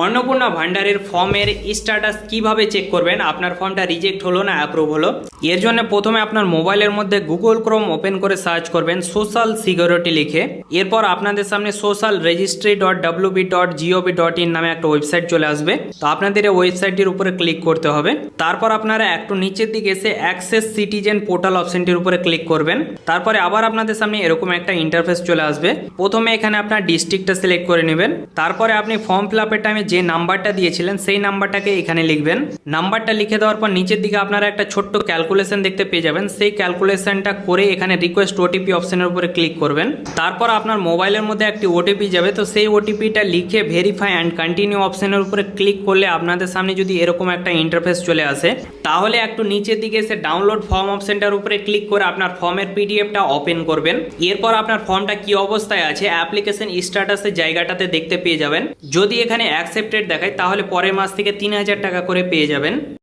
অন্নপূর্ণা ভান্ডারের ফর্মের স্ট্যাটাস কিভাবে চেক করবেন, আপনার ফর্মটা রিজেক্ট হলো না অ্যাপ্রুভ হলো। এর জন্য প্রথমে আপনার মোবাইলের মধ্যে গুগল ক্রোম ওপেন করে সার্চ করবেন সোশ্যাল সিকিউরিটি লিখে। এরপর আপনাদের সামনে সোশ্যাল রেজিস্ট্রি .wb.gov.in নামে একটা ওয়েবসাইট চলে আসবে। তো আপনাদের এই ওয়েবসাইটটির উপরে ক্লিক করতে হবে। তারপর আপনারা একটু নিচের দিকে এসে অ্যাক্সেস সিটিজেন পোর্টাল অপশনটির উপরে ক্লিক করবেন। তারপরে আবার আপনাদের সামনে এরকম একটা ইন্টারফেস চলে আসবে। প্রথমে এখানে আপনার ডিস্ট্রিক্টটা সিলেক্ট করে নেবেন। তারপরে আপনি ফর্ম ফিল আপের টাইমে যে নাম্বারটা দিয়েছিলেন সেই নাম্বারটাকে এখানে লিখবেন। নাম্বারটা লিখে দেওয়ার পর নিচের দিকে আপনারা একটা ছোট্ট ক্যালকুলেশন দেখতে পেয়ে যাবেন। সেই ক্যালকুলেশনটা করে এখানে রিকোয়েস্ট ওটিপি অপশনের উপরে ক্লিক করবেন। তারপর আপনার মোবাইলের মধ্যে একটি ওটিপি যাবে, তো সেই ওটিপিটা লিখে ভেরিফাই অ্যান্ড কন্টিনিউ অপশনের উপরে ক্লিক করলে আপনাদের সামনে যদি এরকম একটা ইন্টারফেস চলে আসে, তাহলে একটু নিচের দিকে এসে ডাউনলোড ফর্ম অপশনটার উপরে ক্লিক করে আপনার ফর্মের পিডিএফটা ওপেন করবেন। এরপর আপনার ফর্মটা কি অবস্থায় আছে অ্যাপ্লিকেশন স্ট্যাটাসের জায়গাটাতে দেখতে পেয়ে যাবেন। যদি এখানে অ্যাকসেপ্টেড দেখায় তাহলে পরের মাস থেকে 3000 টাকা করে পেয়ে যাবেন।